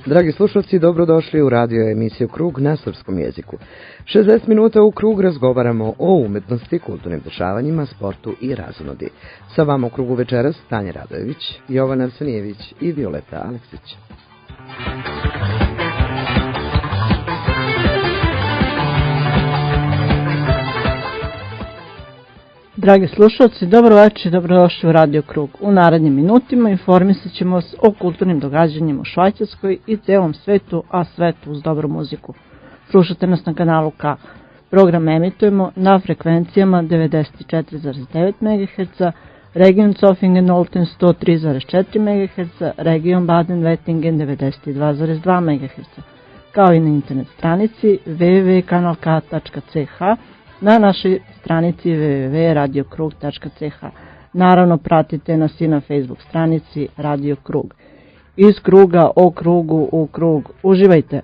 Dragi slušalci, dobrodošli u radio emisiju Krug na srpskom jeziku. 60 minuta u Krug razgovaramo o umetnosti, kulturnim dešavanjima, sportu i razonodi. Sa vama u Krugu večeras Tanja Radojević, Jovan Arsenijević i Violeta Aleksić. Dragi slušalci, dobro večer i dobrodošli u Radio Krug. U narednim minutima informisat ćemo vas o kulturnim događanjima u Švajcarskoj i celom svetu, a svetu uz dobru muziku. Slušate nas na kanalu K. Program emitujemo na frekvencijama 94,9 MHz, region Zofingen-Olten 103,4 MHz, region Baden-Wettingen 92,2 MHz, kao i na internet stranici www.kanalk.ch, na našoj stranici www.radiokrug.ch. Naravno, pratite nas i na Facebook stranici Radio Krug. Iz kruga o krugu u krug. Uživajte!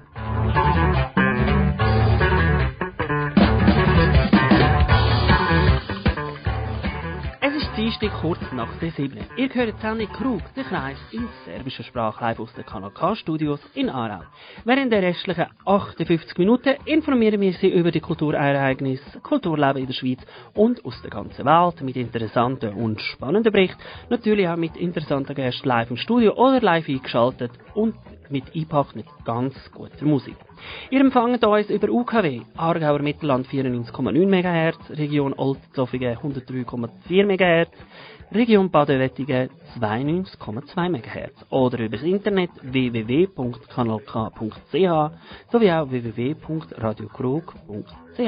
Dienstag kurz nach der 7. Ihr hört Sendung Krug, der Kreis in serbischer Sprache live aus den Kanal K-Studios in Aarau. Während der restlichen 58 Minuten informieren wir Sie über die Kulturereignisse, Kulturleben in der Schweiz und aus der ganzen Welt mit interessanten und spannenden Berichten, natürlich auch mit interessanten Gästen live im Studio oder live eingeschaltet und mit eingepackt mit ganz guter Musik. Ihr empfangt uns über UKW, Aargauer Mittelland 94,9 MHz, Region Oltzofingen 103,4 MHz, Region Baden-Wettingen 92,2 MHz oder über das Internet www.kanalk.ch sowie auch www.radiokrug.ch.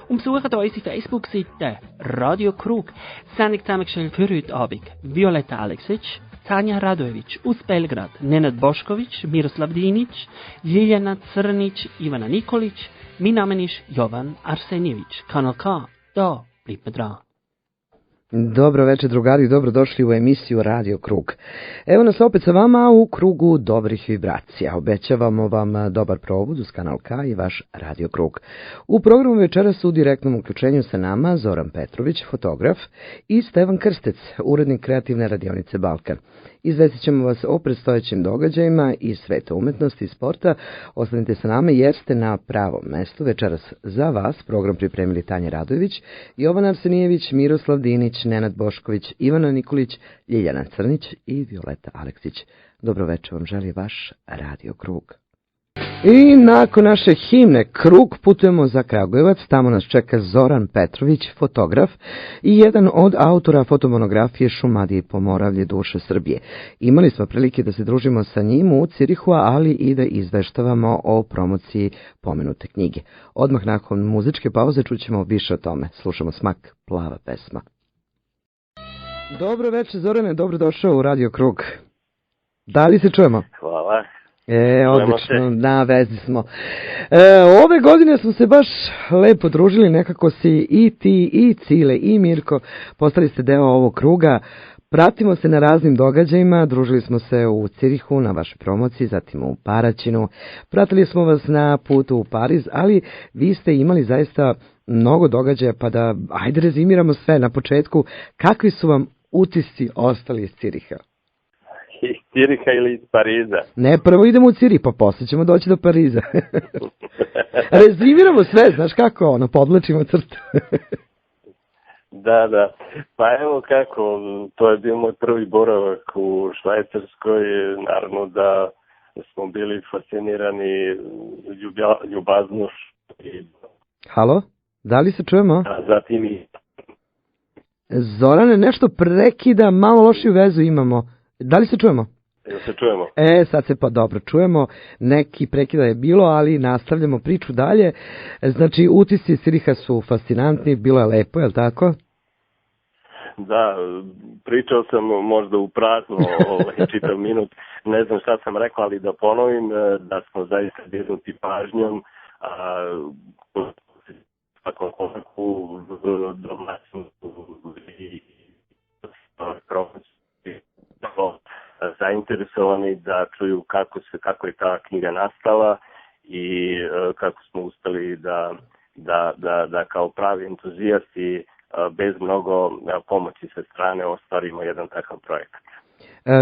Und besucht unsere Facebook-Seite Radio Krug. Sendung zusammengestellt für heute Abend Violeta Aleksic, Tanja Radojević aus Belgrad, Nenad Bošković, Miroslav Dinić, Ljiljana Crnić, Ivana Nikolić. Mein Name ist Jovan Arsenijević. Kanal K, da bleibt mir dran. Dobro večer, drugari, dobrodošli u emisiju Radio Krug. Evo nas opet sa vama u krugu dobrih vibracija. Obećavamo vam dobar provod uz Kanal K i vaš Radio Krug. U programu večeras u direktnom uključenju sa nama Zoran Petrović, fotograf, i Stevan Krstec, urednik kreativne radionice Balkan. Izvestit ćemo vas o predstojećim događajima iz sveta umetnosti i sporta. Ostanite sa nama jer ste na pravom mestu. Večeras za vas program pripremili Tanja Radojević, Jovan Arsenijević, Miroslav Dinić, Nenad Bošković, Ivana Nikolić, Ljiljana Crnić i Violeta Aleksić. Dobro večer vam želi vaš Radio Krug. I nakon naše himne Krug putujemo za Kragujevac, tamo nas čeka Zoran Petrović, fotograf i jedan od autora fotomonografije Šumadije i Pomoravlje duše Srbije. Imali smo prilike da se družimo sa njim u Cirihu, ali i da izveštavamo o promociji pomenute knjige. Odmah nakon muzičke pauze čućemo više o tome. Slušamo Smak, plava pesma. Dobro večer, Zorane, dobrodošao u Radio Krug. Da li se čujemo? Hvala. Odlično, na vezi smo. Ove godine smo se baš lepo družili, nekako si i ti, i Cile, i Mirko, postali ste deo ovog kruga. Pratimo se na raznim događajima, družili smo se u Cirihu na vašoj promociji, zatim u Paraćinu. Pratili smo vas na putu u Pariz, ali vi ste imali zaista mnogo događaja, pa da, ajde rezimiramo sve na početku. Kakvi su vam utisci ostali iz Ciriha? Iz Ciriha ili iz Pariza? Ne, prvo idemo u Cirih, pa poslije ćemo doći do Pariza. Rezimiramo sve, znaš kako, podlačimo crtu. Da. Pa evo kako, to je bio moj prvi boravak u Švajcarskoj. Naravno da smo bili fascinirani ljubaznošću. Halo, da li se čujemo? A zatim i... Zorane, nešto prekida, malo lošiju vezu imamo. Da li se čujemo? Se čujemo. Sad se pa dobro čujemo. Neki prekida je bilo, ali nastavljamo priču dalje. Znači, utisci Ciriha su fascinantni, bilo je lepo, je li tako? Da, pričao sam možda u prazno čitav minut. Ne znam šta sam rekao, ali da ponovim da smo zaista dirnuti pažnjom. Svakom konaku domaću i zainteresovani da čuju kako je ta knjiga nastala i kako smo uspeli da kao pravi entuzijasti bez mnogo pomoći sa strane ostvarimo jedan takav projekat.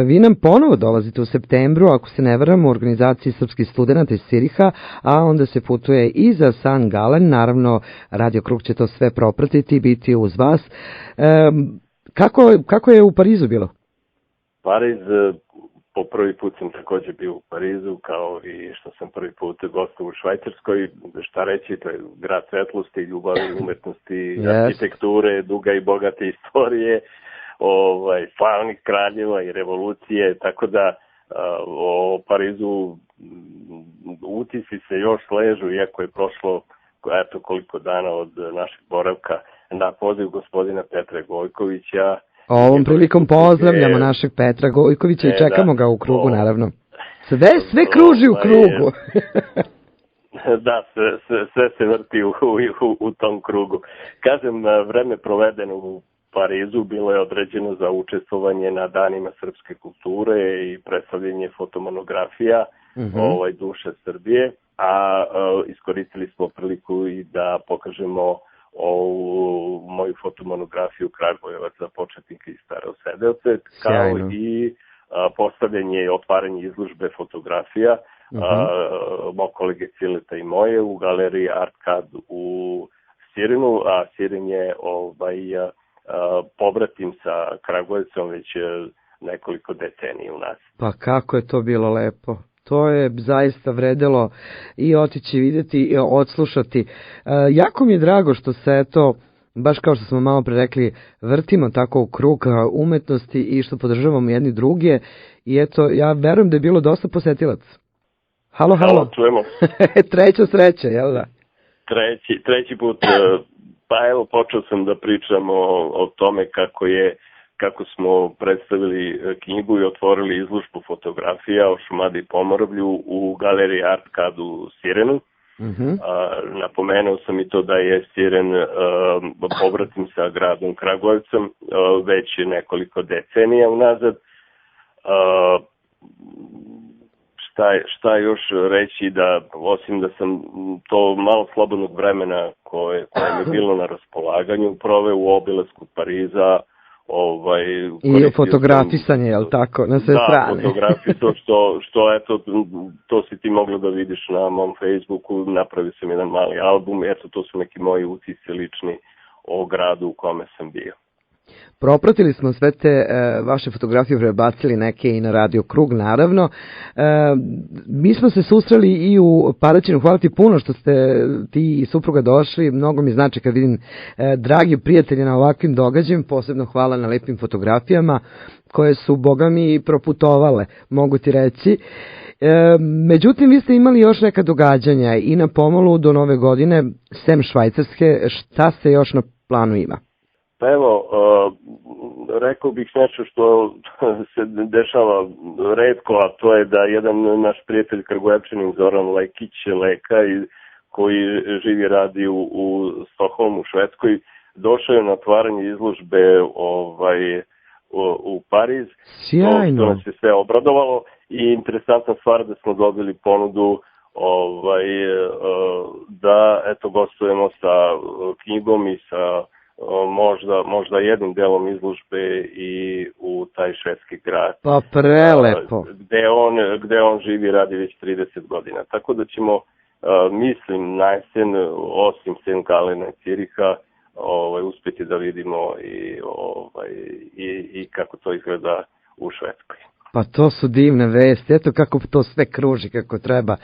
Vi nam ponovo dolazite u septembru, ako se ne varam, u organizaciji srpskih studenta iz Ciriha, a onda se putuje i za San Galen, naravno Radio Krug će to sve propratiti i biti uz vas. Kako je u Parizu bilo? Pariz, po prvi put sam također bio u Parizu, kao i što sam prvi put gostao u Švajcarskoj. Šta reći, to je grad svetlosti, ljubavi, umetnosti, arhitekture, duga i bogate istorije, slavnih kraljeva i revolucije, tako da o Parizu utisci se još sležu, iako je prošlo eto koliko dana od našeg boravka, na poziv gospodina Petra Gojkovića. Ovom prilikom pozdravljamo našeg Petra Gojkovića i čekamo ga u krugu, naravno. Sve kruži u krugu. Da, sve se vrti u tom krugu. Kažem, vreme provedeno u Parizu bilo je određeno za učestvovanje na danima srpske kulture i predstavljanje fotomonografija duše Srbije, a iskoristili smo priliku i da pokažemo ovu moju fotomonografiju Kragujevac za početnike i starosedeoce, kao i postavljanje i otvaranje izložbe fotografija mog kolege Cileta i moje u galeriji Artkad u Sirinu, a Sirin je pobratim sa Kragujevcom već nekoliko decenija u nas. Pa kako je to bilo lepo. To je zaista vredelo i otići vidjeti i odslušati. Jako mi je drago što se eto, baš kao što smo malo pre rekli, vrtimo tako u krug umetnosti i što podržavamo jedni druge. I eto, ja verujem da je bilo dosta posetilaca. Halo. Čujemo. Treća sreća, jel da? Treći put. Pa evo, počeo sam da pričam o tome kako smo predstavili knjigu i otvorili izložbu fotografija o Šumadiji Pomoravlju u galeriji Artkad u Sirenu. Napomenuo sam i to da je Siren pobratim sa gradom Kragujevcem već nekoliko decenija unazad. Šta još reći, da osim da sam to malo slobodnog vremena koje mi je bilo na raspolaganju proveo u obilasku Pariza, i fotografisanje, jel tako, na sve strane? Da, fotografisao, što eto, to si ti moglo da vidiš na mom Facebooku, napravio sam jedan mali album, eto, to su neki moji utisci lični o gradu u kome sam bio. Propratili smo sve te vaše fotografije, prebacili neke i na Radio Krug, naravno. Mi smo se susreli i u Paraćinu, hvala ti puno što ste ti i supruga došli, mnogo mi znači kad vidim dragi prijatelji na ovakvim događajima, posebno hvala na lepim fotografijama koje su, boga mi, proputovale, mogu ti reći. Međutim, vi ste imali još neka događanja i na pomolu do nove godine, sem Švajcarske, šta se još na planu ima? Pa evo, rekao bih nešto što se dešava retko, a to je da jedan naš prijatelj Kragujevčanin Zoran Lekić, Leka, koji živi i radi u Stokholmu, u Švedskoj, došao je na otvaranje izložbe u Pariz. Sjajno. To nas je sve obradovalo i interesantna stvar da smo dobili ponudu da eto gostujemo sa knjigom i sa možda jednim delom izložbe i u taj švedski grad. Pa prelepo. Gde on živi i radi već 30 godina. Tako da ćemo, mislim, na jesen, osim San Galena i Ciriha, uspjeti da vidimo i kako to izgleda u Švedskoj. Pa to su divne vesti, eto kako to sve kruži kako treba.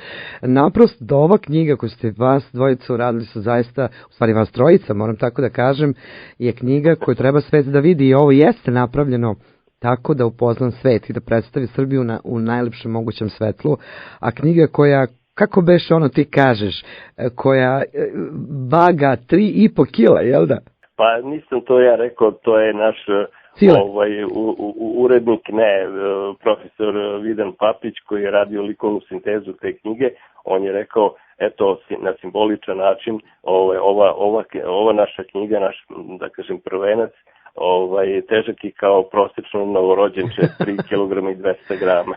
Naprosto da ova knjiga koju ste vas dvojica uradili su zaista, u stvari vas trojica, moram tako da kažem, je knjiga koju treba svet da vidi i ovo jeste napravljeno tako da upoznan svet i da predstavi Srbiju u najlepšem mogućem svetlu, a knjiga koja, kako beše ono ti kažeš, koja vaga 3,5 kila, jel da? Pa nisam to ja rekao, to je naš urednik, profesor Vidan Papić, koji je radio likovnu sintezu te knjige. On je rekao, eto, na simboličan način, ova naša knjiga, naš, da kažem, prvenac, težak i kao prosječno novorođenče 3 kg i 200 grama.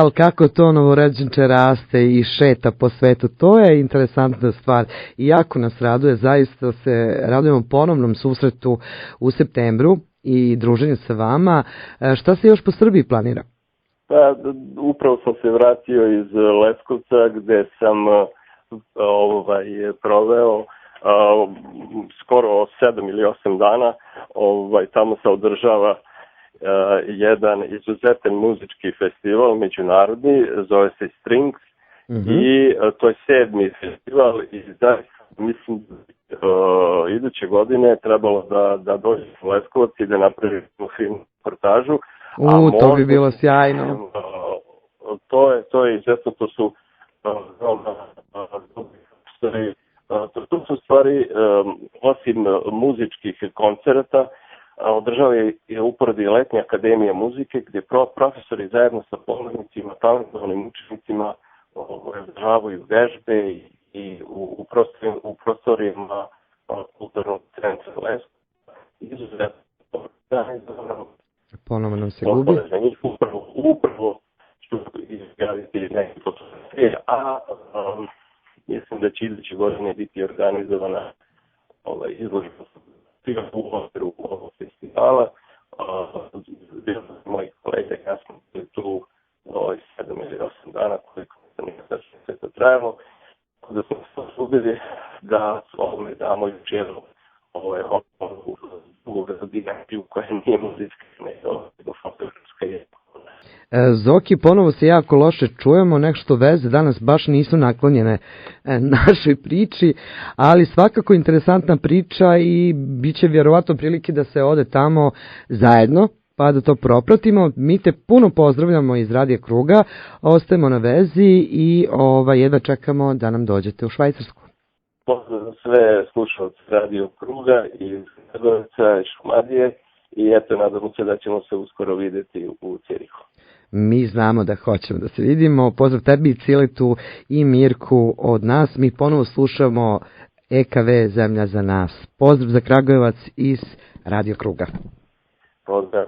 Ali kako to novorođenče raste i šeta po svetu, to je interesantna stvar i jako nas raduje, zaista se radujemo ponovnom susretu u septembru i druženje sa vama. Šta se još po Srbiji planira? Pa, upravo sam se vratio iz Leskovca gde sam proveo skoro 7 ili 8 dana. Tamo se održava jedan izuzetan muzički festival, međunarodni, zove se Strings, i to je 7. festival i zaista mislim iduće godine trebalo da dođe u Leskovac i da napravi film reportažu. To bi bilo sjajno. To je izuzetno, to su to su stvari, osim muzičkih koncerata, održava je uporedi Letnja akademija muzike, gdje profesori zajedno sa polaznicima, talentovanim učenicima održavaju vežbe i u prostorijama kulturnog centra Leskovac. Izuzetno organizovano. Ponovo nam se gubi. Za njih upravo ću izgraditi neke fotografije, a mislim da će iduće godine biti organizovana izložba u okviru ovog festivala. Bilo sam mojih kolega, ja sam tu 7 ili 8 dana koliko sam nekada sve to trajalo. Da smo se osubili da ovome damo još jednu digaciju koja nije muzička, nego fotografska je. Zoki, ponovo se jako loše čujemo, nešto veze danas baš nisu naklonjene našoj priči, ali svakako interesantna priča i bit će vjerovatno prilike da se ode tamo zajedno, pa da to propratimo. Mi te puno pozdravljamo iz Radio Kruga, ostajemo na vezi i jedva čekamo da nam dođete u Švajcarsku. Pozdrav za sve slušalce Radio Kruga iz Kragovica i Šumadije i eto, nadamo se da ćemo se uskoro vidjeti u Cirihu. Mi znamo da hoćemo da se vidimo. Pozdrav tebi, Ciletu i Mirku od nas. Mi ponovo slušamo EKV Zemlja za nas. Pozdrav za Kragujevac iz Radio Kruga. Pozdrav.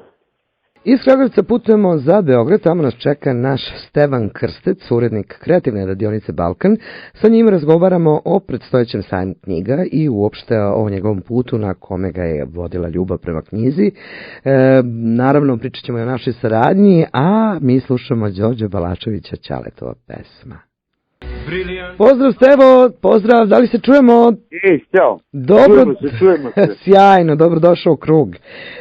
Iz Kragujevca putujemo za Beograd, tamo nas čeka naš Stevan Krstec, urednik kreativne radionice Balkan. Sa njim razgovaramo o predstojećem sajmu knjiga i uopšte o njegovom putu na kome ga je vodila ljubav prema knjizi. Naravno, pričat ćemo i o našoj saradnji, a mi slušamo Đorđe Balačevića, Ćaletova pesma. Pozdrav Stevo, pozdrav, da li se čujemo? Ćao. Dobro, čujemo se. Sjajno, dobro došao u krug.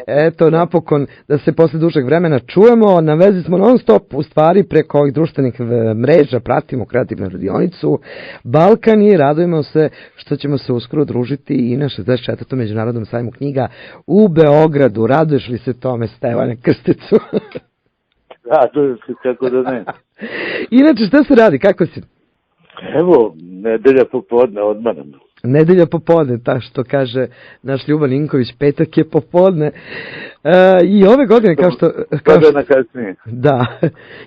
Eto, napokon da se posle dužeg vremena čujemo, na vezi smo non stop, u stvari preko ovih društvenih mreža, pratimo kreativnu radionicu Balkan i radujemo se što ćemo se uskoro družiti i na 64. Međunarodnom sajmu knjiga u Beogradu. Raduješ li se tome, Stevane Krsticu? Radujem se, kako da ne. Inače, šta se radi, kako si? Evo, nedelja popodne odmarano. Nedelja popodne, ta što kaže naš Ljuban Ninković, petak je popodne. I ove godine,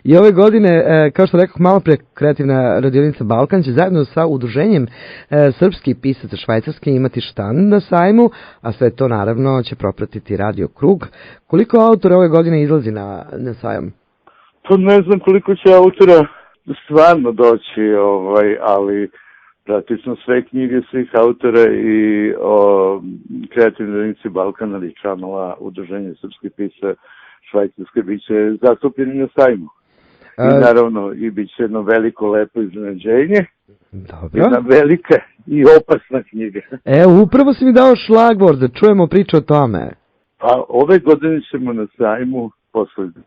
i ove godine, kao što rekao malo pre, kreativna radionica Balkan će zajedno sa udruženjem srpskih pisaca Švajcarske imati štand na sajmu, a sve to naravno će propratiti Radio Krug. Koliko autora ove godine izlazi na sajam? Pa ne znam koliko će autora stvarno doći, ali praktično sve knjige svih autora i kreativne radionice Balkana ili članova udruženja srpskih pisa Švajcarske bit će zastupljeni na sajmu. I naravno i bit će jedno veliko lepo iznenađenje. Dobro. Jedna velika i opasna knjiga. Upravo si mi dao šlagvor da čujemo priču o tome. Pa ove godine ćemo na sajmu,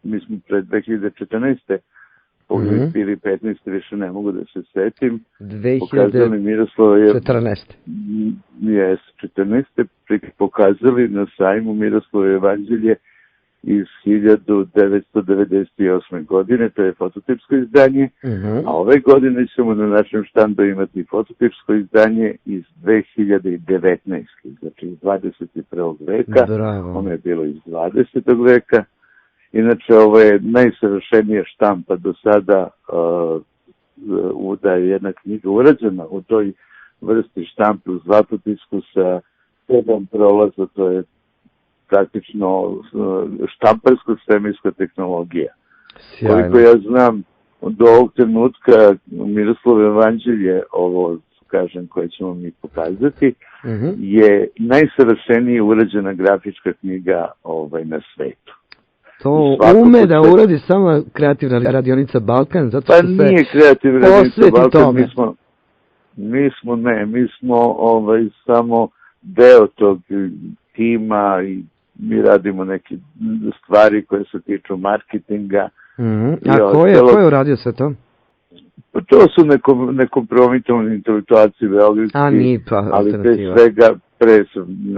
mi smo pred 2014. Bili 15. više ne mogu da se setim. 2014. Jes, 14. Pokazali na sajmu Miroslavljevo evanđelje iz 1998. godine, to je fototipsko izdanje, a ove godine ćemo na našem štandu imati fototipsko izdanje iz 2019. Znači iz 21. veka, ono je bilo iz 20. veka. Inače, ovo je najsavršenija štampa do sada da je jedna knjiga urađena u toj vrsti štampe u zlatotisku sa 7 prolaza, to je praktično štamparsko-svemirska tehnologija. Sjajno. Koliko ja znam, do ovog trenutka Miroslavljevo evanđelje, ovo kažem, koje ćemo mi pokazati, je najsavršenije urađena grafička knjiga na svetu. To ume da uradi samo kreativna radionica Balkan, zato što se nije kreativna radionica Balkan, tome. Mi smo samo deo tog tima i mi radimo neke stvari koje se tiču marketinga. A ko je uradio sve to? To su nekompromitovani intelektualci beogradski, ali pre svega,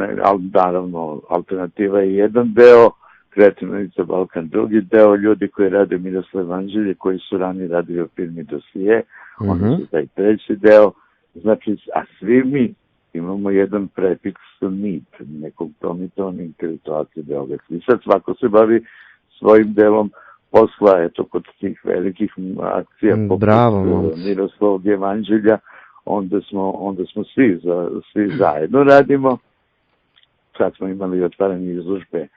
naravno, Alternativa je jedan deo, Kreativna radionica Balkan drugi deo, ljudi koji rade Miroslav Evanđelje, koji su ranije radili u firmi Dosije, oni su taj treći deo, znači, a svi mi imamo jedan prefiks NIP, nekompromitovani intelektualci beogradski. I sad svako se bavi svojim delom posla, eto, kod tih velikih akcija poput Miroslavog Evanđelja, onda smo svi zajedno radimo. Sad smo imali otvaranje izložbe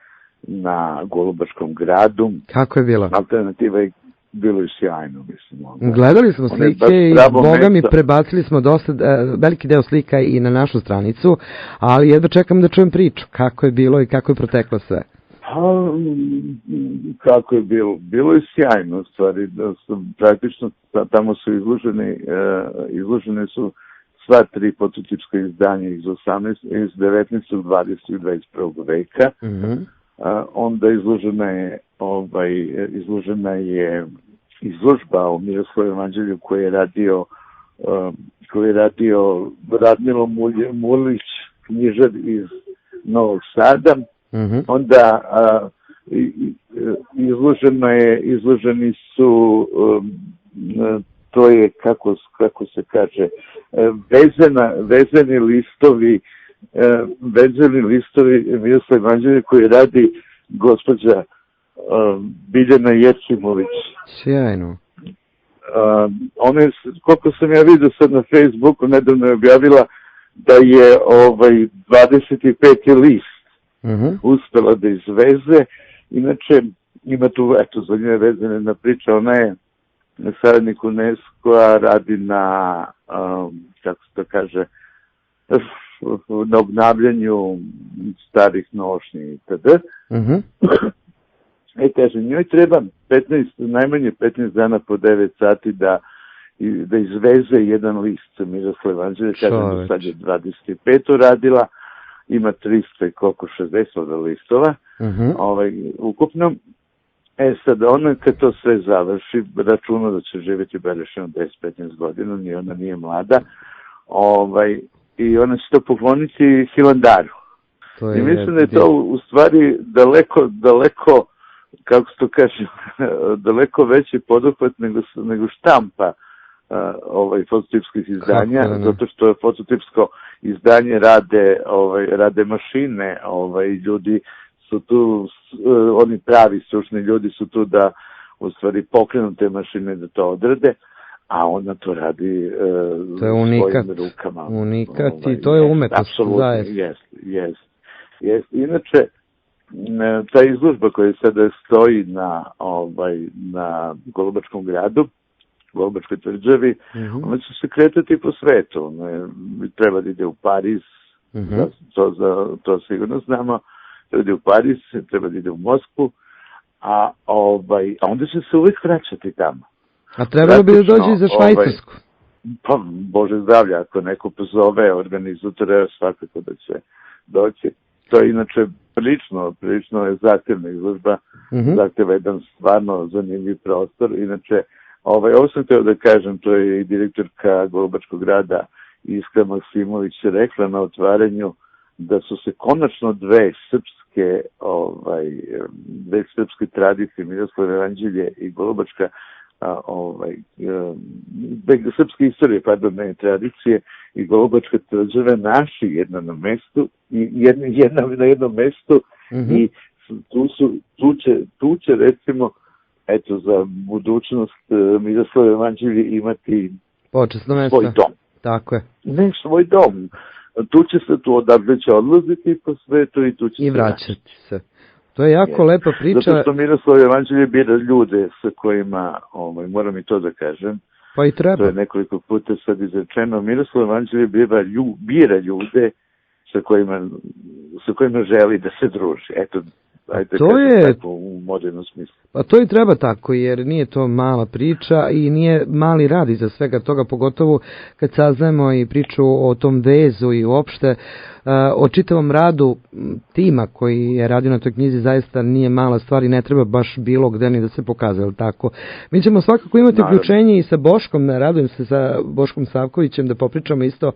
na Golubačkom gradu. Kako je bilo? Alternativa je bilo i sjajno, mislim. Gledali smo slike i, boga mi, prebacili smo dosta, veliki deo slika i na našu stranicu, ali jedva čekam da čujem priču. Kako je bilo i kako je proteklo sve? Kako je bilo? Bilo je sjajno, u stvari. Praktično tamo su izložene su sva tri fototipska izdanja iz 19., 20. i 21. veka. Onda izložena je izložba o Miroslavu Evanđelju koji je radio Radmilo Mulić, knjižar iz Novog Sada. Onda izloženi su, to je, kako se kaže, vezani listovi Miroslava Evanđelja koji radi gospođa Biljana Jefimović. Sjajno. Ona je, koliko sam ja vidio sad na Facebooku, nedavno je objavila da je 25. list uspela da izveze. Inače, ima tu, eto, za nje vezana jedna priča, ona je savjetnik UNESCO-a, radi na, kako se to kaže, na obnavljanju starih nošnji itd. Kaže, njoj treba najmanje 15 dana po 9 sati da izveze jedan list Miroslava Evanđelja, kažem, sad je 25 radila, ima 360 listova, ukupno. Sad ona kad to sve završi, računa da će živjeti berešeno 10-15 godina, ni ona nije mlada, i ona će to pokloniti Hilandaru. I mislim da je to u stvari daleko, kako se to kaže, daleko veći poduhvat nego štampa fototipskih izdanja, zato što je fototipsko izdanje rade mašine, ljudi su tu, oni pravi stručni ljudi su tu da u stvari pokrenu te mašine da to odrade, a ona to radi svojim rukama. Unikat i to je umetnost. Apsolutno, jest. Inače, ta izložba koja sada stoji na Golubačkom gradu, Golubačkoj tvrđavi, ona će se kretati po svetu. Treba da ide u Pariz, to sigurno znamo, treba da ide u Pariz, treba da ide u Moskvu, a onda će se uvijek vraćati tamo. A trebalo bi da dođe za Švajcarsku? Pa, Bože zdravlja, ako neko pozove organizatore, svakako da će doći. To je inače prilično je zahtjevna izložba, zahtjeva jedan stvarno zanimljiv prostor. Inače, ovo sam htio da kažem, to je i direktorka Golubačkog grada Iskra Maksimović rekla na otvaranju da su se konačno dve srpske tradicije, Miroslav Evanđelje i Golubačka, srpske istorije, ne tradicije i Golubačka tvrđava naši jedna na mestu, jedna na jednom mestu i tu će recimo eto za budućnost Miroslav Evanđelje imati svoj dom. Tako je. Ne, svoj dom. Tu odavde će odlaziti po svetu i tu će i vraćati se. To je jako lepa priča. Zato što Miroslav Evanđelje bira ljude sa kojima, moram i to da kažem, Pa i treba. To je nekoliko puta sad izrečeno. Miroslav Evanđelje bira ljude sa kojima želi da se druži. Eto, ajde to je tako u modernom smislu. Pa to i treba tako, jer nije to mala priča i nije mali rad iza svega toga, pogotovo kad saznajemo i priču o tom vezu i uopšte o čitavom radu tima koji je radio na toj knjizi, zaista nije mala stvar i ne treba baš bilo gde ni da se pokazuje, ali tako. Mi ćemo svakako imati uključenje i sa Boškom, radujem se sa Boškom Savkovićem da popričamo isto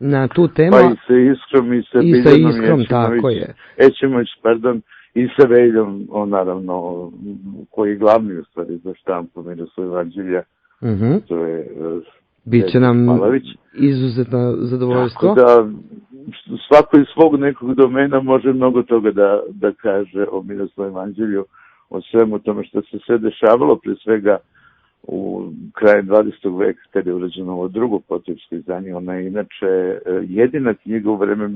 na tu temu. Pa i sa Iskrom i sa Iskrom, tako je. Ećemović, pardon, i sa Veljom, naravno, koji je glavni u stvari za štampu Miroslava Evanđelja, to je Biće nam izuzetno zadovoljstvo. Tako da svako iz svog nekog domena može mnogo toga da kaže o Miroslavu Evanđelju, o svemu tome što se sve dešavalo, pre svega u kraju 20. veka kada je urađeno ovo drugo potrebsko izdanje. Ona je inače jedina knjiga u vreme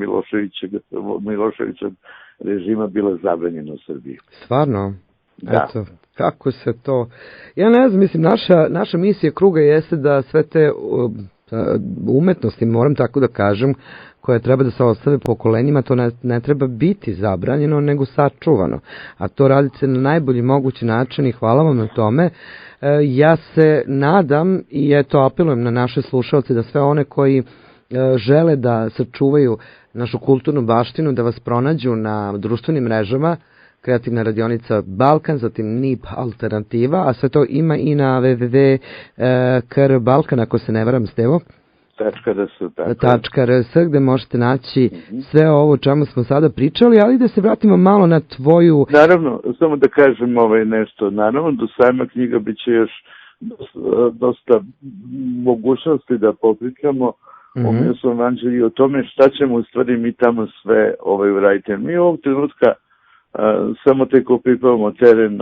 Miloševićeg režima bila zabranjena u Srbiji. Stvarno? Da. Eto, kako se to... Ja ne znam, mislim, naša misija Kruga jeste da sve te umetnosti, moram tako da kažem, koje treba da se ostave pokolenjima, to ne treba biti zabranjeno, nego sačuvano. A to radite na najbolji mogući način i hvala vam na tome. Ja se nadam i eto apelujem na naše slušalce da sve one koji žele da sačuvaju našu kulturnu baštinu, da vas pronađu na društvenim mrežama, Kreativna radionica Balkan, zatim NIP Alternativa, a sve to ima i na www.krbalkan, ako se ne varam, Stevo. .rs, gde možete naći sve ovo o čemu smo sada pričali, ali da se vratimo malo na tvoju... Naravno, samo da kažem nešto, naravno do sajma knjiga bit će još dosta mogućnosti da popričamo o Miroslavu Evanđelju i o tome šta ćemo u stvari mi tamo sve uraditi. Mi ovog trenutka samo tek opipavamo teren,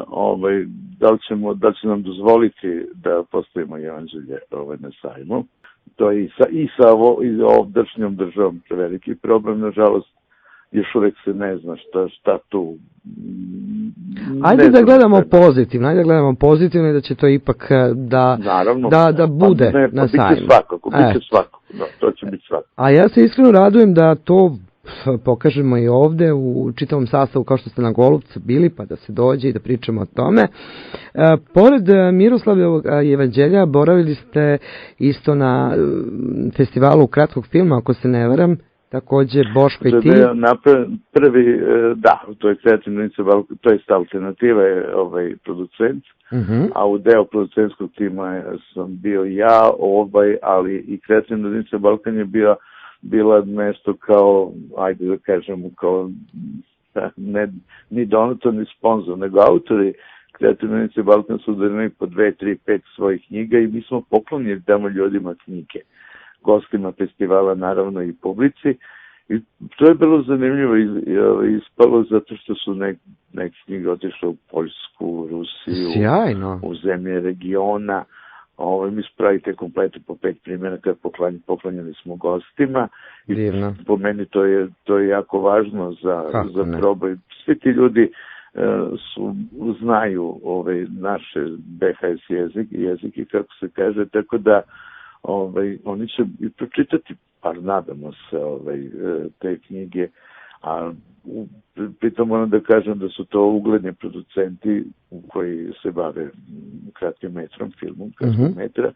da li će nam dozvoliti da postavimo Evanđelje na sajmu. To je i sa ovdašnjom državom veliki problem, nažalost, još uvek se ne zna šta tu... Ajde da gledamo pozitivno i da će to ipak da bude na sajmu. Biće svakako, to će biti svakako. A ja se iskreno radujem da to pokažemo i ovde u čitavom sastavu kao što ste na Golubcu bili, pa da se dođe i da pričamo o tome. Pored Miroslavljevog Evanđelja boravili ste isto na festivalu kratkog filma, ako se ne varam, takođe Boško i ti. Prvi, to je Kreativna to je Alternativa, je producent, a u deo producentskog tima sam bio ja, ali i Kreativna radionica Balkan je bila mesto kao, ajde da kažemo, kao ni donator, ni sponsor, nego autori Kreativne radionice Balkan su udarili po 2, 3, 5 svojih knjiga i mi smo poklonili tamo ljudima knjige, gostima festivala, naravno i publici. I to je bilo zanimljivo ispalo zato što su neke knjige otišle u Poljsku, Rusiju, sjajno, u zemlje regiona. Mi spravite kompletu po 5 primjeraka, poklonjali smo gostima. Divno. I po meni to je jako važno za proboj. Svi ti ljudi znaju naše BHS jezik i kako se kaže, tako da oni će i pročitati, pa nadamo se, te knjige, a pritom moram da kažem da su to ugledni producenti koji se bave kratkim metrom, filmom kratkog metra,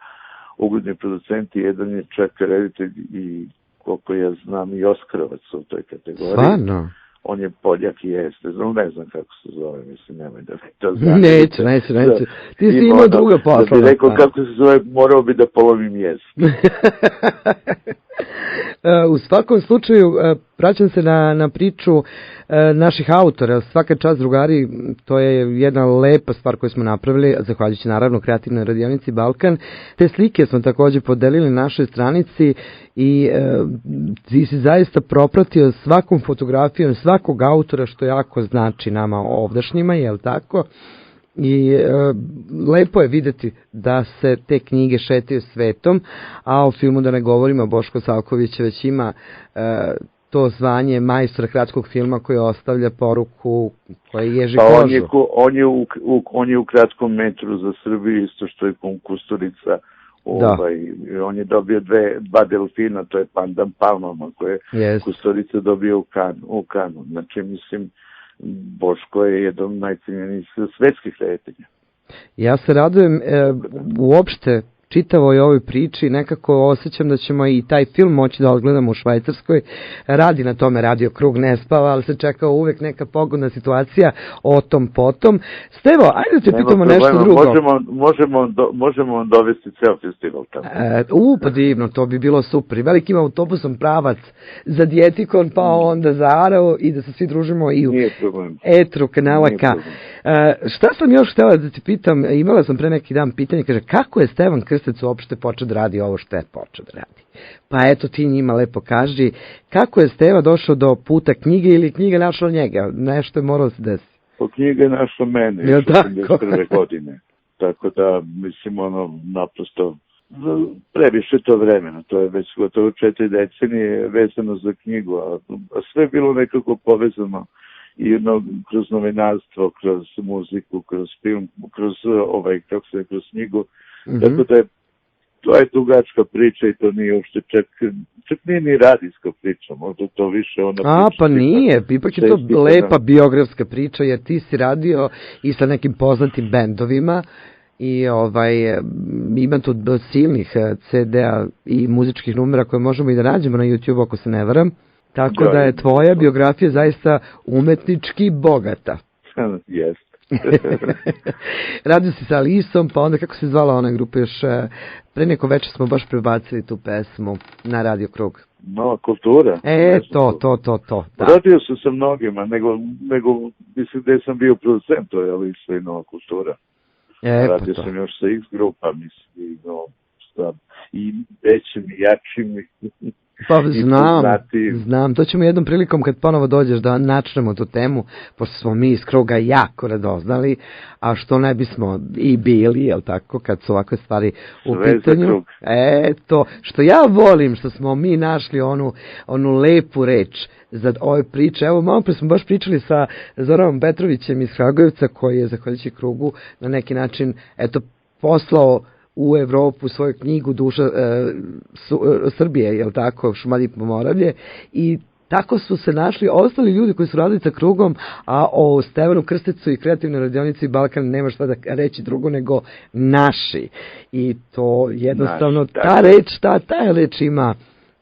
ugledni producenti, jedan je čak reditelj i koliko ja znam i Oskarovac u toj kategoriji. Stvarno? On je Poljak i jeste, ne znam kako se zove, mislim, nemoj da to znam. Neću. Ti si imao druga posla. Da bi rekao kako se zove, morao bi da polovim jezik. U svakom slučaju, vraćam se na priču naših autora. Svaka čast, drugari, to je jedna lepa stvar koju smo napravili, zahvaljujući naravno Kreativnoj radionici Balkan. Te slike smo također podelili na našoj stranici i ti si zaista propratio svakom fotografijom svakog autora, što jako znači nama ovdašnjima, jel tako? I lepo je videti da se te knjige šetaju svetom, a o filmu da ne govorimo, Boško Savković već ima to zvanje majstora kratkog filma koji ostavlja poruku koja ježi kožu. On je u kratkom metru za Srbiju isto što je Kusturica On je dobio dva delfina, to je Pandam Palmama, koje je Kusturica dobio u Kanu. Znači, mislim, Boško je jedan od najcenjenijih svetskih reditelja. Ja se radujem uopšte čitavoj ovoj priči, nekako osjećam da ćemo i taj film moći da odgledamo u Švajcarskoj. Radi na tome Radio Krug, ne spava, ali se čeka uvek neka pogodna situacija o tom potom. Stevo, ajde da te pitamo nešto drugo. Možemo dovesti ceo festival tamo. Pa divno, to bi bilo super. Velikim autobusom pravac za Djetikon, pa onda za Arao i da se svi družimo i u etru kanala K. Šta sam još htjela da ti pitam, imala sam pre neki dan pitanje, kaže, kako je Stevan Krstec uopšte počeo da radi ovo što je počeo da radi? Pa eto, ti njima lepo kaži, kako je Steva došao do puta knjige ili knjiga našla njega? Nešto je moralo se desiti. Knjiga je našla mene, još 81. godine. Tako da, mislim, naprosto, previše to vremena, to je već gotovo 4 decenije vezano za knjigu, a sve je bilo nekako povezano i kroz novinarstvo, kroz muziku, kroz film, kroz kroz knjigu. Tako da to je dugačka priča i to nije uopšte čak nije ni radijska priča, možda to više ona priča. Pa nije, ipak je to lepa biografska priča, jer ti si radio i sa nekim poznatim bendovima i ima tu silnih CD-a i muzičkih numera koje možemo i da nađemo na YouTube ako se ne varam. Tako da je tvoja biografija zaista umetnički bogata. Jest. Radio si sa Alisom, pa onda kako se zvala ona grupa još, pre neko večer smo baš prebacili tu pesmu na Radio Krug. Nova kultura. To. Da. Radio sam sa mnogima, nego mislim da sam bio producent, to je Alisa i Nova kultura. Radio sam još sa X grupa, mislim, i većim i jačim. Pa znam, to ćemo jednom prilikom kad ponovo dođeš da načnemo tu temu, pošto smo mi iz Kruga jako radoznali, a što ne bismo i bili, jel tako, kad su ovakve stvari u pitanju. Eto, što ja volim, što smo mi našli onu lepu reč za ove priče. Evo, malo pre smo baš pričali sa Zoranom Petrovićem iz Kragujevca, koji je, zahvaljujući Krugu, na neki način, poslao u Evropu svoju knjigu Duša Srbije, jel tako, Šumadije i Pomoravlje, i tako su se našli ostali ljudi koji su radili sa Krugom, a o Stevanu Krstecu i kreativnoj radionici Balkan nema šta da reći drugo nego naši. I to jednostavno, ta reč ima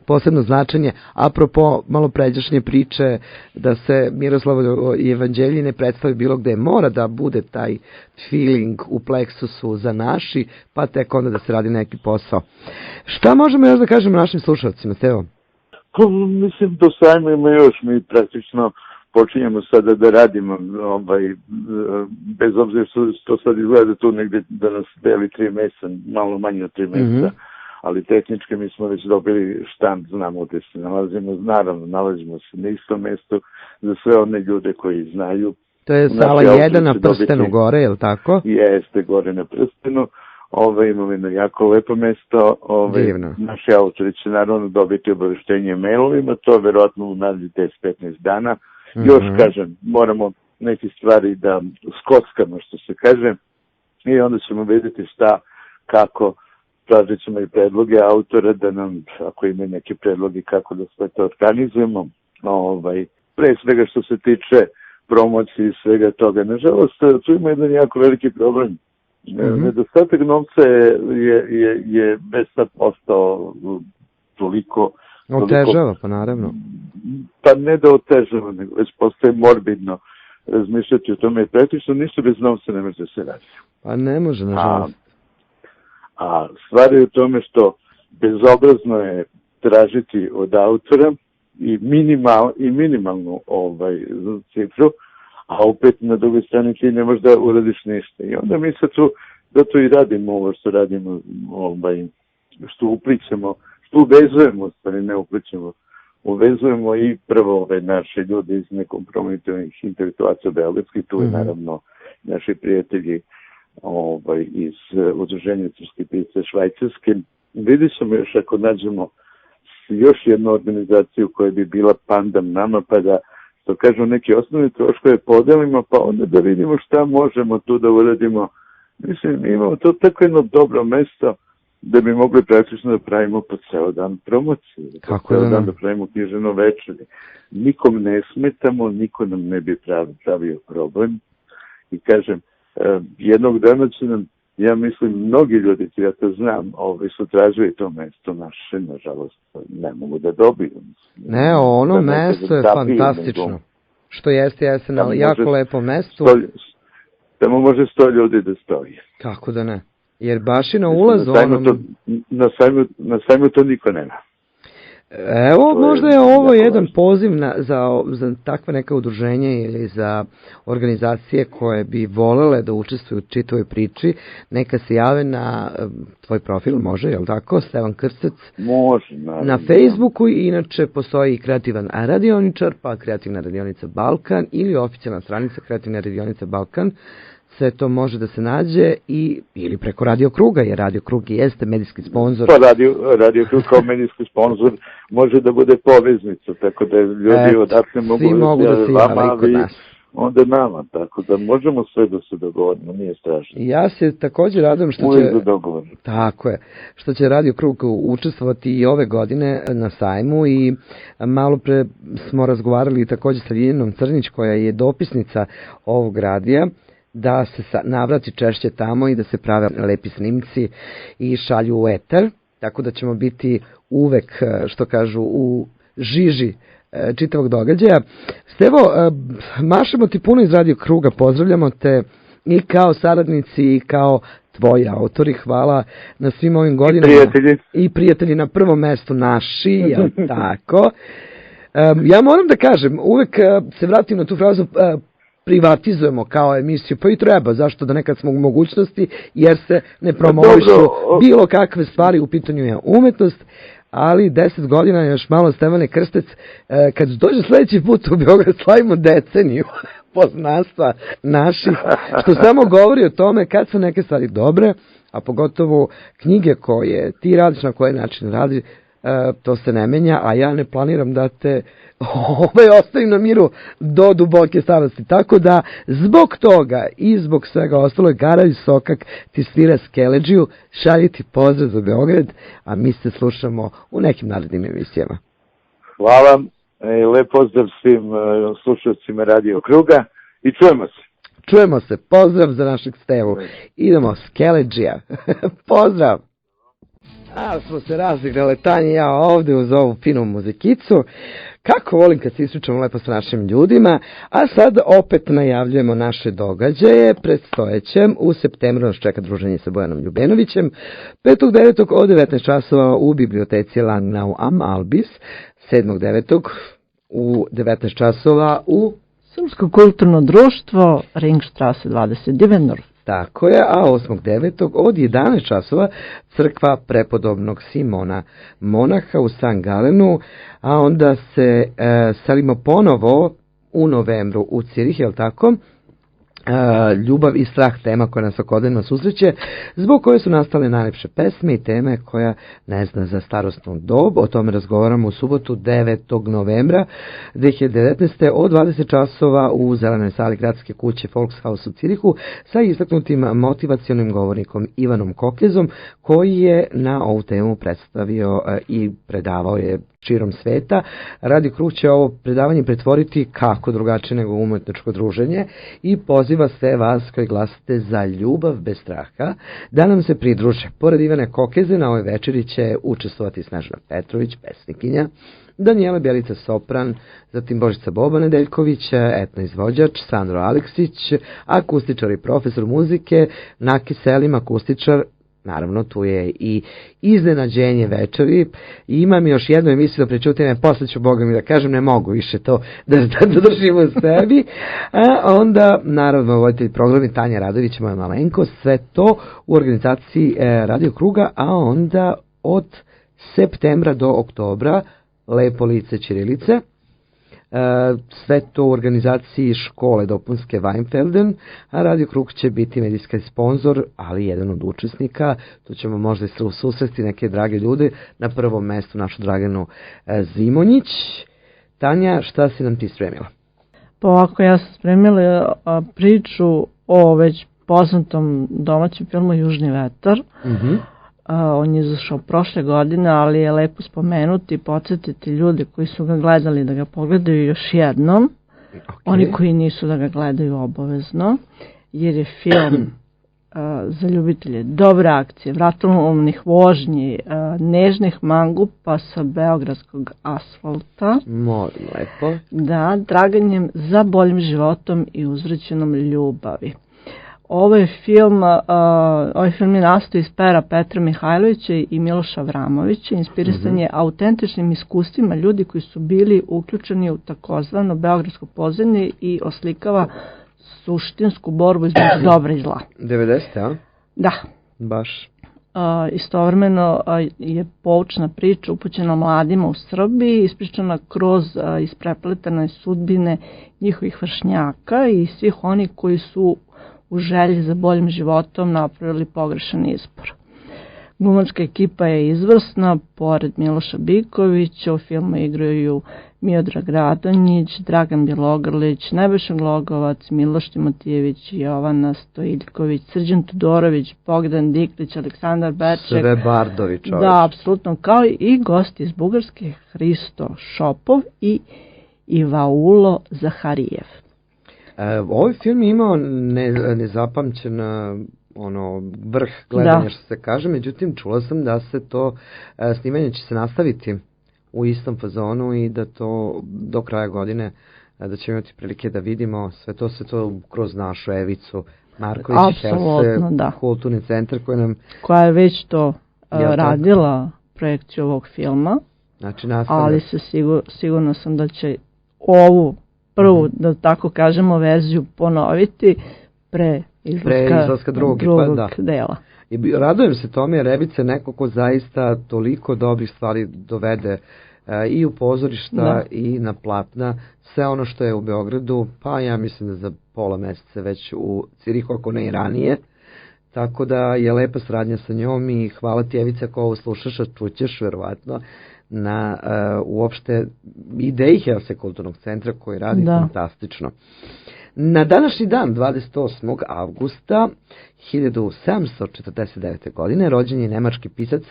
posebno značenje. Apropo malo pređašnje priče da se Miroslavo i Evanđelji ne predstavi bilo gde, mora da bude taj feeling u pleksusu za naši, pa tek onda da se radi neki posao. Šta možemo još da kažemo našim slušalcima, Stevo? Mislim, do sajma ima još, mi praktično počinjemo sada da radimo, bez obzira što sad izgleda tu negde da nas deli 3 meseca, malo manje od 3 meseca, ali tehnički mi smo već dobili štand, znamo gde se nalazimo, naravno nalazimo se na istom mestu za sve one ljude koji znaju. To je sala 1 na Prstenu gore, je li tako? Jeste, gore na Prstenu. Imamo jedno jako lepo mesto. Naši autori će naravno dobiti obaveštenje mailovima, to je verovatno u narednih 10-15 dana. Još kažem, moramo neke stvari da skockamo, što se kaže, i onda ćemo vidjeti šta, kako. Tražit ćemo i predloge autora da nam, ako imaju neke predloge kako da sve to organizujemo, pre svega što se tiče promocije i svega toga. Nažalost, tu ima jedan jako veliki problem. Nedostatak novca je već sad postao toliko... Otežava, pa naravno. Pa ne da otežava, nego već postaje morbidno razmišljati o tome. Praktično ništa bez novca ne može da se radi. Pa ne može, nažalost. A stvar je u tome što bezobrazno je tražiti od autora i minimalnu cifru, a opet na drugoj strani ti ne možeš da uradiš ništa. I onda mi sad tu, zato i radimo ovo što radimo, što uplićemo, što uvezujemo, stvari ne uplićemo, uvezujemo i prvo naše ljude iz nekompromitovanih intelektualaca beogradskih, tu je naravno naši prijatelji iz udruženja crskih pisca Švajcarske. Vidjet ćemo još ako nađemo još jednu organizaciju koja bi bila pandam nama, pa da, što kažemo, neke osnovne troškove podelimo, pa onda da vidimo šta možemo tu da uradimo. Mislim, imamo to tako jedno dobro mesto da bi mogli praktično da pravimo po ceo dan promocije, po ceo dan da pravimo književno večeri. Nikom ne smetamo, niko nam ne bi pravio problem. I kažem, jednog dana će nam, ja mislim, mnogi ljudi, ja to znam, su tražili to mesto naše, nažalost, ne mogu da dobiju. Ne, ono mesto je fantastično. Što jeste, na jako lepo mesto. Tamo može 100 ljudi da stoji. Kako da ne? Jer baš i na ulazu... Na sajmu to niko nema. Evo, možda je ovo jedan poziv za takve neka udruženja ili za organizacije koje bi volele da učestvuju u čitavoj priči. Neka se jave na tvoj profil, može, je li tako? Stevan Krstec. Može, naravno. Na Facebooku inače postoji i kreativan radioničar, pa kreativna radionica Balkan ili oficijalna stranica kreativna radionica Balkan. Sve to može da se nađe ili preko Radio Kruga, jer Radio Krug jeste medijski sponsor. Pa Radio Krug kao medijski sponsor može da bude poveznica, tako da ljudi odatle mogu da se jave kod nas. Onda nama, tako da možemo sve da se dogovorimo, nije strašno. Ja se također radujem što će Radio Krug učestvovati i ove godine na sajmu i malo pre smo razgovarali također sa Ljiljana Crnić, koja je dopisnica ovog radija, da se navrati češće tamo i da se prave lepi snimci i šalju u eter, tako da ćemo biti uvek, što kažu, u žiži čitavog događaja. Stevo, mašemo ti puno iz Radio Kruga, pozdravljamo te i kao saradnici i kao tvoji autori, hvala na svim ovim godinama. I prijatelji na prvom mestu naši, jel tako? Ja moram da kažem, uvek se vratim na tu frazu, privatizujemo kao emisiju, pa i treba, zašto da nekad smo u mogućnosti, jer se ne promovišu bilo kakve stvari, u pitanju je umetnost, ali 10 godina još malo Stevane Krstec, kad dođe sledeći put u Beograd, slavimo deceniju poznanstva naših, što samo govori o tome kad su neke stvari dobre, a pogotovo knjige koje ti radiš, na koji način radi, to se ne menja, a ja ne planiram da te ostavim na miru do duboke starosti. Tako da, zbog toga i zbog svega ostalo, Garaj Sokak ti svira Skeleđiju, šalje ti pozdrav za Beograd, a mi se slušamo u nekim narednim emisijama. Hvala, lep pozdrav svim slušalcima Radio Kruga i čujemo se. Čujemo se, pozdrav za našeg Stevu. Idemo, Skeleđija. Pozdrav! A smo se razigrale, Tanja i ja ovde uz ovu finu muzikicu. Kako volim kad se ispričamo lepo sa našim ljudima, a sad opet najavljujemo naše događaje. Predstojećem u septembru nas čeka druženje sa Bojanom Ljubenovićem, 5.9. od 19 časova u biblioteci Langnau am Albis, 7.9. u 19 časova u Srpsko kulturno društvo Ringstrasse 20 Divendorf. Tako je, a 8.9. od 11 časova crkva prepodobnog Simona Monaha u San Galenu, a onda se selimo ponovo u novembru u Cirih, je li tako? Ljubav i strah, tema koja nas svakodnevno susreće, zbog koje su nastale najlepše pesme i teme koja ne zna za starostnu dob. O tome razgovaramo u subotu 9. novembra 2019. od 20 časova u zelenoj sali gradske kuće Volkshaus u Cirihu sa istaknutim motivacionim govornikom Ivanom Kokezom, koji je na ovu temu predstavio i predavao je širom sveta. Radio Krug će ovo predavanje pretvoriti kako drugačije nego umetničko druženje i poziva sve vas koji glasate za ljubav bez straha da nam se pridruže. Pored Ivane Kokeze na ovoj večeri će učestvovati Snežana Petrović, pesnikinja, Danijela Bjelica sopran, zatim Božica Boba Nedeljković, etno izvođač, Sandro Aleksić, akustičar i profesor muzike, Naki Selim, akustičar. Naravno, tu je i iznenađenje večeri. I imam još jednu emisiju da prečutim, posle ću Boga mi da kažem, ne mogu više to da držim u sebi. A onda, naravno, voditelj programi Tanja Radović, moja malenko, sve to u organizaciji Radio Kruga, a onda od septembra do oktobra Lepo lice ćirilice. Sve to u organizaciji škole dopunske Weinfelden, a Radio Krug će biti medijski sponsor, ali jedan od učesnika. Tu ćemo možda se susresti neke drage ljude, na prvom mestu našu Draganu Zimonjić. Tanja, šta si nam ti spremila? Pa ovako, ja sam spremila priču o već poznatom domaćem filmu Južni vetar. On je izašao prošle godine, ali je lepo spomenuti i podsjetiti ljude koji su ga gledali da ga pogledaju još jednom. Oni koji nisu da ga gledaju obavezno, jer je film za ljubitelje dobre akcije, vratolomnih vožnji, nežnih mangupa sa beogradskog asfalta. Molim, lepo. Da, traganjem za boljim životom i uzvraćenom ljubavi. Ovaj film je nastao iz pera Petra Mihajlovića i Miloša Vramovića, inspirisan je autentičnim iskustvima ljudi koji su bili uključeni u takozvano beogradsko podzemlje i oslikava suštinsku borbu između dobra i zla. 90. a? Da. Baš. Istovremeno je poučna priča upućena mladima u Srbiji, ispričana kroz isprepletane sudbine njihovih vršnjaka i svih onih koji su u želji za boljim životom napravili pogrešan izbor. Glumačka ekipa je izvrsna, pored Miloša Bikovića u filmu igraju Miodrag Radonjić, Dragan Bjelogrlić, Nebojša Glogovac, Miloš Timotijević, Jovana Stojiljković, Srđan Tudorović, Bogdan Diklić, Aleksandar Beček. Sve bardovi čovječ. Da, apsolutno, kao i gosti iz Bugarske, Hristo Šopov i Ivaulo Zaharijev. Ovaj film je imao nezapamćen vrh gledanja, što se kaže, međutim čula sam da se to snimanje će se nastaviti u istom fazonu i da to do kraja godine da ćemo imati prilike da vidimo sve to kroz našu Evicu Marković, kulturni centar koja je već to radila projekciju ovog filma, znači, ali se sigurno sam da će ovu prvu, da tako kažemo, verziju ponoviti pre izlaska drugog dela. I radujem se tome jer Evica je neko ko zaista toliko dobrih stvari dovede i u pozorišta i na platna. Sve ono što je u Beogradu, pa ja mislim da za pola meseca već u Cirihu, ako ne i ranije. Tako da je lepa saradnja sa njom i hvala ti, Evica, ako ovo slušaš, a čućeš verovatno na uopšte ideji Helse kulturnog centra koji radi fantastično. Na današnji dan, 28. avgusta 1749. godine, rođen je nemački pisac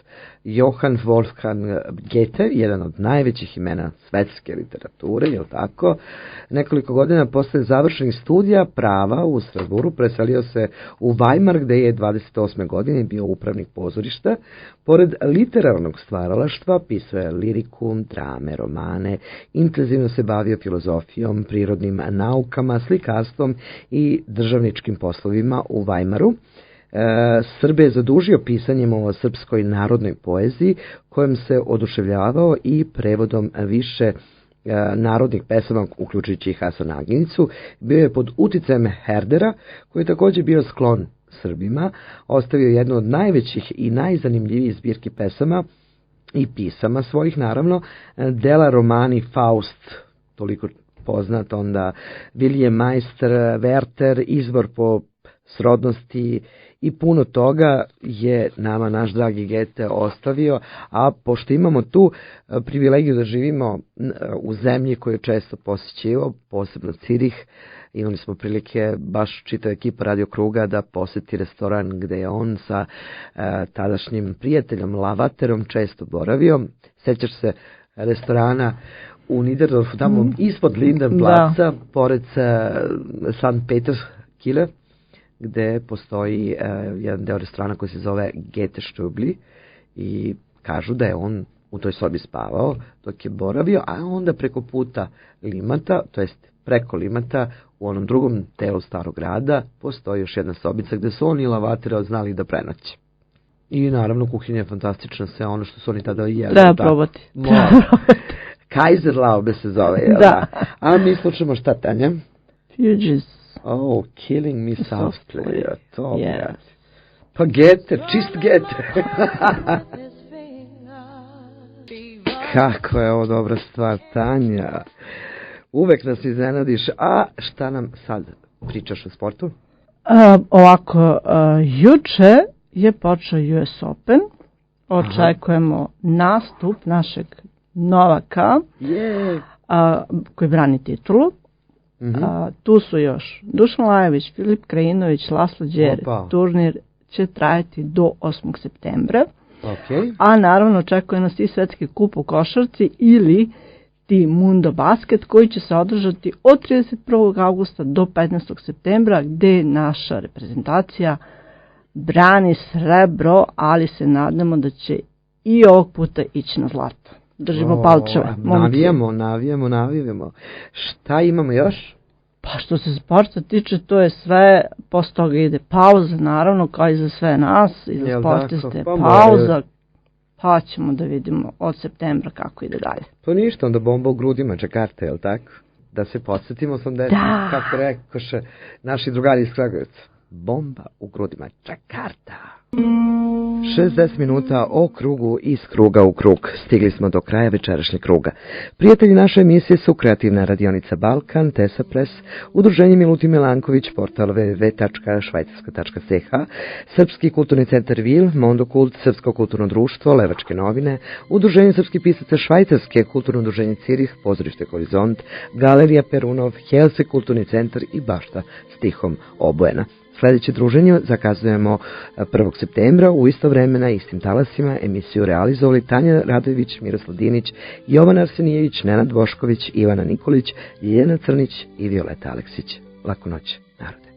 Johann Wolfgang Goethe, jedan od najvećih imena svetske literature, je li tako? Nekoliko godina posle završenih studija prava u Strasburu preselio se u Weimar, gde je 28. godine bio upravnik pozorišta. Pored literarnog stvaralaštva pisao je liriku, drame, romane, intenzivno se bavio filozofijom, prirodnim naukama, slikarstvom i državničkim poslovima u Weimaru. Srbe je zadužio pisanjem o srpskoj narodnoj poeziji, kojom se oduševljavao i prevodom više narodnih pesama, uključujući i Hasan Aginicu. Bio je pod uticajem Herdera, koji je također bio sklon Srbima, ostavio jednu od najvećih i najzanimljivijih zbirki pesama i pisama svojih, naravno, dela romani Faust, toliko poznat, onda Vilije Majster, Werther, izbor po srodnosti i puno toga je nama naš dragi Goethe ostavio, a pošto imamo tu privilegiju da živimo u zemlji koju često posjećivao, posebno Cirih, imali smo prilike baš čitava ekipa Radio Kruga da posjeti restoran gde je on sa tadašnjim prijateljom Lavaterom često boravio. Sećaš se restorana u Niederdorfu, tamo ispod Lindenplatza, pored St. Peterskirche, gde postoji jedan deo restorana koji se zove Goethe Stübli i kažu da je on u toj sobi spavao dok je boravio, a onda preko puta Limata, to jest preko Limata, u onom drugom delu starog grada, postoji još jedna sobica gde su oni i Lavatera znali da prenoće. I naravno kuhinja je fantastična, sve ono što su oni tada jeli. Treba probati. Kaiserlaube se zove, jel da? A mi slučamo šta, Tanja? Fugees. Oh, Killing Me Softly. To yes. Pa Goethe, čist Goethe. Kako je ovo dobra stvar, Tanja. Uvek nas iznenadiš. A šta nam sad pričaš o sportu? Juče je počeo US Open. Očekujemo nastup našeg Novaka, koji brani titulu. Tu su još Dušan Lajović, Filip Krajinović, Laslo Đere. Turnir će trajati do 8. septembra. Okay. A naravno očekuje nas i svetski kup u košarci ili ti Mundo Basket koji će se održati od 31. augusta do 15. septembra gde naša reprezentacija brani srebro, ali se nadamo da će i ovog puta ići na zlato. Držimo palčeve. Navijamo. Šta imamo još? Pa što se sporta tiče, to je sve, posle toga ide pauza, naravno, kao i za sve nas, i za sportiste pauza, pa ćemo da vidimo od septembra kako ide dalje. To ništa, onda bomba u grudima, Džakarta, je li tako? Da se podsjetimo 80, kako rekoše naši drugari iz Kragujevca. Bomba u grudima, Džakarta. 60 minuta o krugu iz kruga u krug. Stigli smo do kraja večerašnjeg kruga. Prijatelji naše emisije su Kreativna radionica Balkan, Tesa Press, Udruženje Milutin Milanković, portal www.švajcarska.ch, Srpski kulturni centar Vil, Mondokult, Srpsko kulturno društvo, Levačke novine, Udruženje srpskih pisaca Švajcarske, Kulturno udruženje Cirih, Pozorište Horizont, Galerija Perunov, Helse kulturni centar i Bašta stihom Obojena. Sljedeće druženje zakazujemo 1. septembra u isto vreme na istim talasima. Emisiju realizovali Tanja Radojević, Miroslav Dinić, Jovan Arsenijević, Nenad Bošković, Ivana Nikolić, Ljiljana Crnić i Violeta Aleksić. Laku noć, narode.